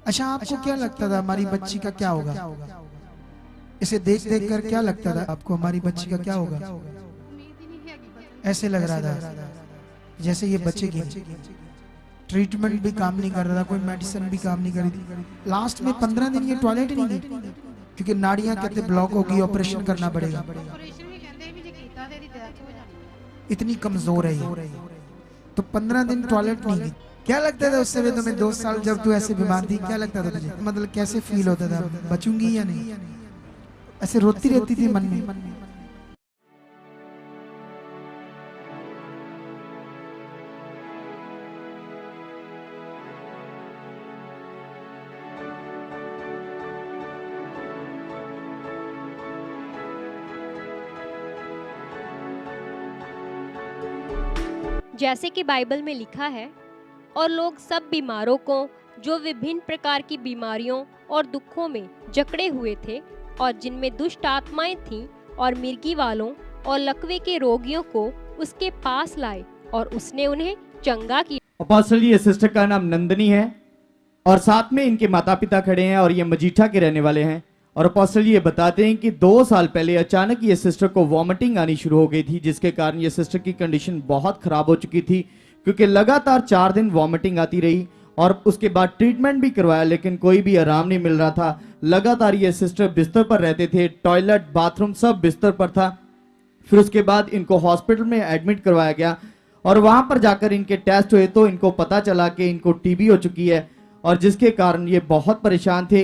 अच्छा, आपको क्या लगता था हमारी बच्ची का क्या होगा? इसे देख देख कर क्या लगता था आपको हमारी बच्ची का क्या होगा? ऐसे लग रहा था जैसे ये बचेगी। ट्रीटमेंट भी काम नहीं कर रहा था, कोई मेडिसिन भी काम नहीं कर रही थी। लास्ट में 15 दिन ये टॉयलेट ही नहीं गई, क्योंकि नाड़ियां कहते ब्लॉक होगी, ऑपरेशन करना पड़ेगा। इतनी कमजोर है ये, तो 15 दिन टॉयलेट नहीं गई। क्या लगता था उस समय तुम्हें 2 साल जब तू ऐसे बीमार थी, क्या लगता था तुझे? मतलब कैसे फील होता था, बचूंगी या नहीं? ऐसे रोती रहती थी मन में? जैसे कि बाइबल में लिखा है, और लोग सब बीमारों को जो विभिन्न प्रकार की बीमारियों और दुखों में जकड़े हुए थे और जिनमें दुष्ट आत्माएं थीं, और मिर्गी वालों और लकवे के रोगियों को उसके पास लाए और उसने उन्हें चंगा किया। अपोस्टल जी, ये सिस्टर का नाम नंदनी है और साथ में इनके माता पिता खड़े हैं और ये मजीठा के रहने वाले हैं। और अपोस्टल जी ये बताते हैं कि 2 साल पहले अचानक ये सिस्टर को वॉमिटिंग आनी शुरू हो गई थी, जिसके कारण ये सिस्टर की कंडीशन बहुत खराब हो चुकी थी, क्योंकि लगातार 4 दिन वॉमिटिंग आती रही और उसके बाद ट्रीटमेंट भी करवाया, लेकिन कोई भी आराम नहीं मिल रहा था। लगातार ये सिस्टर बिस्तर पर रहते थे, टॉयलेट बाथरूम सब बिस्तर पर था। फिर उसके बाद इनको हॉस्पिटल में एडमिट करवाया गया और वहां पर जाकर इनके टेस्ट हुए तो इनको पता चला कि इनको टीबी हो चुकी है, और जिसके कारण ये बहुत परेशान थे,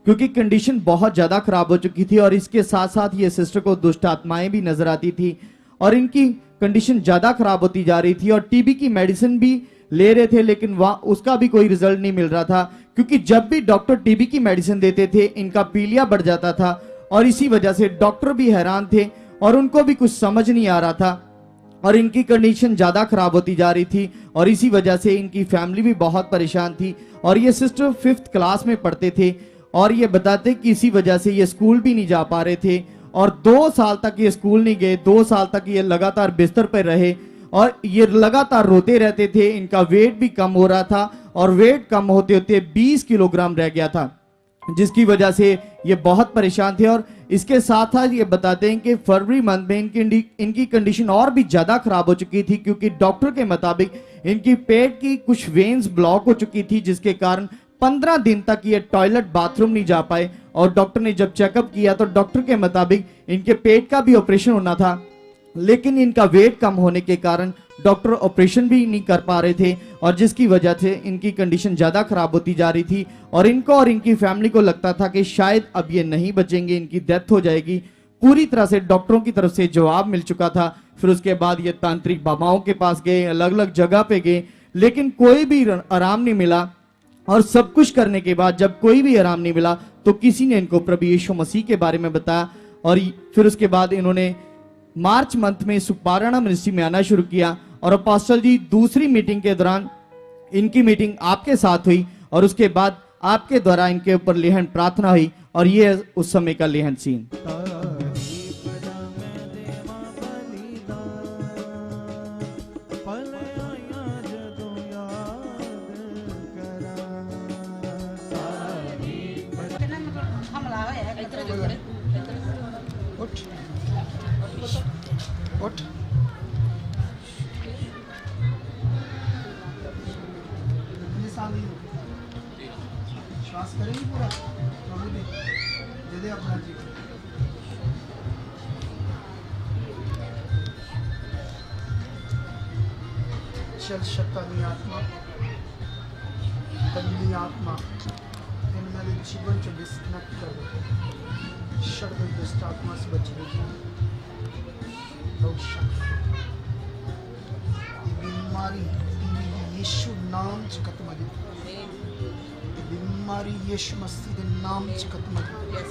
क्योंकि कंडीशन बहुत ज्यादा खराब हो चुकी थी। और इसके साथ साथ ये सिस्टर को दुष्ट आत्माएं भी नजर आती थी और इनकी कंडीशन ज्यादा खराब होती जा रही थी। और टीबी की मेडिसिन भी ले रहे थे, लेकिन वहां उसका भी कोई रिजल्ट नहीं मिल रहा था, क्योंकि जब भी डॉक्टर टीबी की मेडिसिन देते थे इनका पीलिया बढ़ जाता था। और इसी वजह से डॉक्टर भी हैरान थे और उनको भी कुछ समझ नहीं आ रहा था और इनकी कंडीशन ज्यादा खराब होती जा रही थी। और इसी वजह से इनकी फैमिली भी बहुत परेशान थी। और ये सिस्टर 5th क्लास में पढ़ते थे और ये बताते कि इसी वजह से ये स्कूल भी नहीं जा पा रहे थे और 2 साल तक ये स्कूल नहीं गए। 2 साल तक ये लगातार बिस्तर पर रहे और ये लगातार रोते रहते थे। इनका वेट भी कम हो रहा था और वेट कम होते होते 20 किलोग्राम रह गया था, जिसकी वजह से ये बहुत परेशान थे। और इसके साथ साथ ये बताते हैं कि फरवरी मंथ में इनकी कंडीशन और भी ज्यादा खराब हो चुकी थी, क्योंकि डॉक्टर के मुताबिक इनकी पेट की कुछ वेन्स ब्लॉक हो चुकी थी, जिसके कारण 15 दिन तक ये टॉयलेट बाथरूम नहीं जा पाए। और डॉक्टर ने जब चेकअप किया तो डॉक्टर के मुताबिक इनके पेट का भी ऑपरेशन होना था, लेकिन इनका वेट कम होने के कारण डॉक्टर ऑपरेशन भी नहीं कर पा रहे थे, और जिसकी वजह से इनकी कंडीशन ज्यादा खराब होती जा रही थी। और इनको और इनकी फैमिली को लगता था कि शायद अब ये नहीं बचेंगे, इनकी डेथ हो जाएगी। पूरी तरह से डॉक्टरों की तरफ से जवाब मिल चुका था। फिर उसके बाद ये तांत्रिक बाबाओं के पास गए, अलग अलग जगह पे गए, लेकिन कोई भी आराम नहीं मिला। और सब कुछ करने के बाद जब कोई भी आराम नहीं मिला तो किसी ने इनको प्रभु यीशु मसीह के बारे में बताया। और फिर उसके बाद इन्होंने मार्च मंथ में सुपारायण मिनिस्ट्री में आना शुरू किया। और अपोस्टल जी दूसरी मीटिंग के दौरान इनकी मीटिंग आपके साथ हुई और उसके बाद आपके द्वारा इनके ऊपर लेहन प्रार्थना हुई, और ये उस समय का लेहन सीन। उठ। श्वास करेंगे पूरा, प्रभु दे दे अपना जीवन। चल शैतानी आत्मा, गंदी आत्मा, इन मेरे जीवन से डिस्कनेक्ट कर दो। शर्त दुष्ट आत्मा से बच रही बीमारी यीशु नाम च खत्म हो जाए। बीमारी यीशु मसीह के नाम च खत्म हो जाए।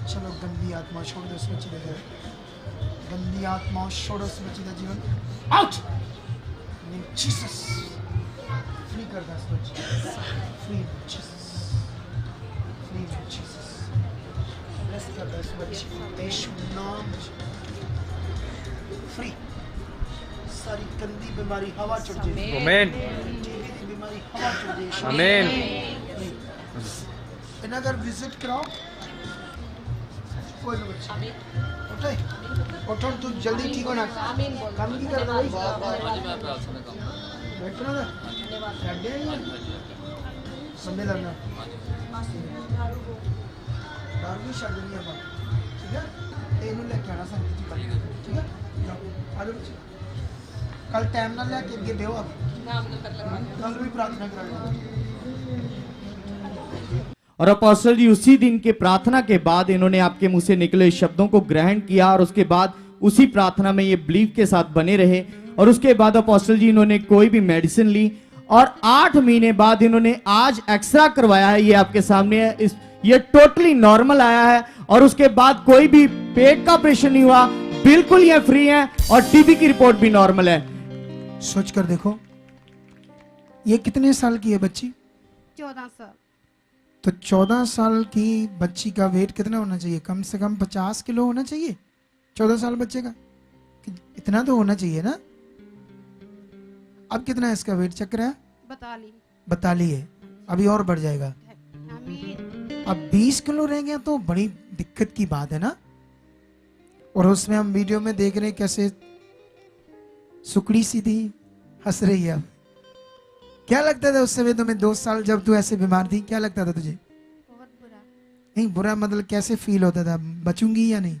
चलो गंदी आत्मा छोड़ दो इस बच्चे का, गंदी आत्मा छोड़ो इस बच्चे का जीवन। आउट जीसस, फ्री कर दो इस बच्चे, फ्री जीसस, फ्री जीसस। यीशु नाम फ्री सारी गंदी बीमारी हवा चढ़ जाए, आमीन टीबी की बीमारी हवा चढ़ जाए। आमीन इन्हें अगर विजिट कराओ कोई ना बच्चा उठे उठो तू जल्दी ठीक होना काम की कर भाई बैठना ना छड्डे संडे लगना दारू भी छड्ड नहीं है ठीक है ਇਹਨੂੰ ਲੈ ਕੇ ਆਣਾ ਸੰਗਤ ਜੀ ਕੱਲ ਠੀਕ ਹੈ ਆਜੋ ਬੱਚੇ ਕੱਲ ਟਾਈਮ ਨਾਲ ਲੈ ਕੇ ਅੱਗੇ ਦਿਓ ਆਪ ਕੱਲ ਵੀ ਪ੍ਰਾਰਥਨਾ ਕਰਾਂਗੇ। और अपोस्टल जी उसी दिन के प्रार्थना के बाद इन्होंने आपके मुंह से निकले शब्दों को ग्रहण किया और उसके बाद उसी प्रार्थना में ये बिलीव के साथ बने रहे और उसके बाद अपोस्टल जी इन्होंने कोई भी मेडिसिन ली और 8 महीने बाद इन्होंने आज एक्सरा करवाया है, ये आपके सामने है। ये टोटली नॉर्मल आया है और उसके बाद कोई भी पेट का ऑपरेशन नहीं हुआ, बिल्कुल ये फ्री है और टीबी की रिपोर्ट भी नॉर्मल है। सोच कर देखो ये कितने साल की है बच्ची? 14 साल। तो 14 साल की बच्ची का वेट कितना होना चाहिए? कम से कम 50 किलो होना चाहिए 14 साल बच्चे का, इतना तो होना चाहिए ना। अब कितना है इसका वेट? चेक रहा है? 42 है, अभी और बढ़ जाएगा। अब 20 किलो रह गया तो बड़ी दिक्कत की बात है ना। और उसमें हम वीडियो में देख रहे हैं कैसे सुकड़ी सी थी, हंस रही है। क्या लगता था उस समय तुम्हें 2 साल जब तू ऐसे बीमार थी, क्या लगता था तुझे? बहुत बुरा। नहीं बुरा मतलब कैसे फील होता था, बचूंगी या नहीं?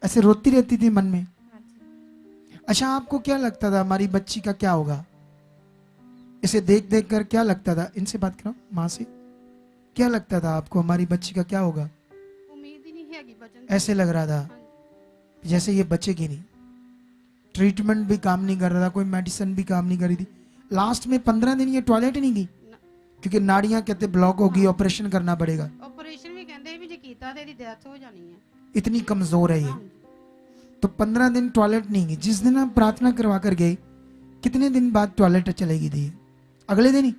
ऐसे रोती रहती थी मन में। अच्छा आपको क्या लगता था हमारी बच्ची का क्या होगा? इसे देख देख कर क्या लगता था? इनसे बात करो माँ से, क्या लगता था आपको हमारी बच्ची का क्या होगा? उम्मीद ही नहीं है कि बचन। ऐसे लग रहा था जैसे ये बचेगी नहीं। ट्रीटमेंट भी काम नहीं कर रहा था, कोई मेडिसिन भी काम नहीं कर रही थी। लास्ट में 15 दिन ये टॉयलेट ही नहीं गई क्योंकि नाड़ियां कहते ब्लॉक होगी, ऑपरेशन करना पड़ेगा। ऑपरेशन भी कहते भी जे कीता ते दी डेथ हो जानी है। इतनी कमजोर है ये। तो 15 दिन टॉयलेट नहीं गई। जिस दिन हम प्रार्थना करवा कर गए कितने दिन बाद टॉयलेट चलेगी थी? अगले दिन ही?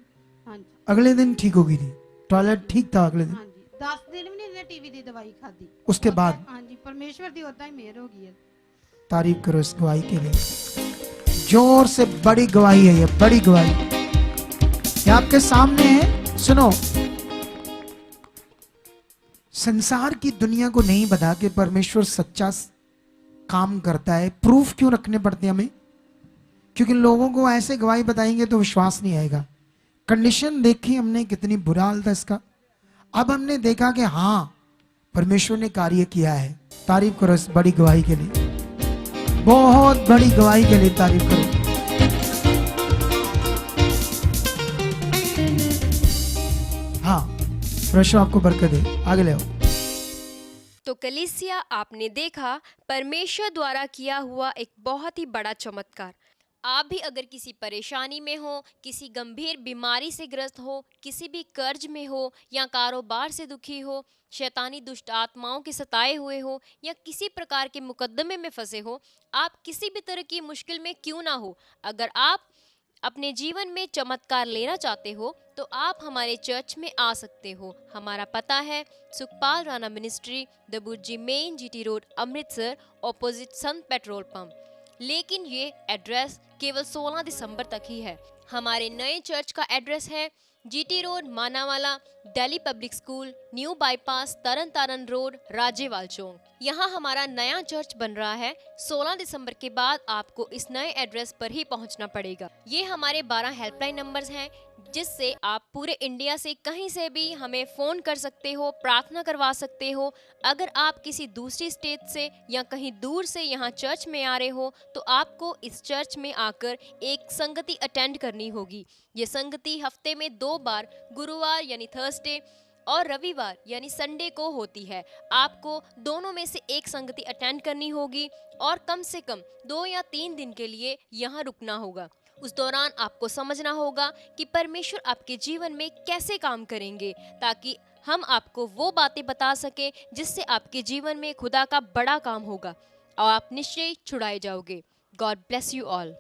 हाँ जी अगले दिन ठीक हो गई थी, टॉयलेट ठीक था अगले दिन। हाँ जी 10 दिन भी नहीं टीवी दी दवाई खादी उसके बाद हाँ जी परमेश्वर दी होता ही मेहर हो गई है। तारीफ करो इस गवाही के लिए, जोर से। बड़ी गवाही है ये, बड़ी गवाही। ये आपके सामने है, सुनो। संसार की दुनिया को नहीं बता के परमेश्वर सच्चा काम करता है। प्रूफ क्यों रखने पड़ते हैं हमें? क्योंकि लोगों को ऐसे गवाही बताएंगे तो विश्वास नहीं आएगा। कंडीशन देखी हमने, कितनी बुरा हाल था इसका। अब हमने देखा कि हाँ परमेश्वर ने कार्य किया है। तारीफ करो इस बड़ी गवाही के लिए, बहुत बड़ी गवाही के लिए तारीफ करो। हाँ प्रभु आपको बरकत दे, आगे ले आओ। तो कलीसिया, आपने देखा परमेश्वर द्वारा किया हुआ एक बहुत ही बड़ा चमत्कार। आप भी अगर किसी परेशानी में हो, किसी गंभीर बीमारी से ग्रस्त हो, किसी भी कर्ज में हो या कारोबार से दुखी हो, शैतानी दुष्ट आत्माओं के सताए हुए हो या किसी प्रकार के मुकद्दमे में फंसे हो, आप किसी भी तरह की मुश्किल में क्यों ना हो, अगर आप अपने जीवन में चमत्कार लेना चाहते हो तो आप हमारे चर्च में आ सकते हो। हमारा पता है Sukhpal Rana ministry, Daburji main, GT road, Amritsar, opposite Sant petrol pump. लेकिन ये एड्रेस केवल 16 दिसंबर तक ही है। हमारे नए चर्च का एड्रेस है GT road, Manawala, Delhi public school, new bypass, Tarn Taran road, Rajewal chowk. यहाँ हमारा नया चर्च बन रहा है। 16 दिसंबर के बाद आपको इस नए एड्रेस पर ही पहुँचना पड़ेगा। ये हमारे 12 हेल्पलाइन नंबर्स हैं जिससे आप पूरे इंडिया से कहीं से भी हमें फ़ोन कर सकते हो, प्रार्थना करवा सकते हो। अगर आप किसी दूसरी स्टेट से या कहीं दूर से यहाँ चर्च में आ रहे हो तो आपको इस चर्च में आकर एक संगति अटेंड करनी होगी। ये संगति हफ्ते में 2 बार, गुरुवार यानी थर्सडे और रविवार यानी संडे को होती है। आपको दोनों में से एक संगति अटेंड करनी होगी और कम से कम 2 या 3 दिन के लिए यहाँ रुकना होगा। उस दौरान आपको समझना होगा कि परमेश्वर आपके जीवन में कैसे काम करेंगे, ताकि हम आपको वो बातें बता सके जिससे आपके जीवन में खुदा का बड़ा काम होगा और आप निश्चय छुड़ाए जाओगे। God bless you all.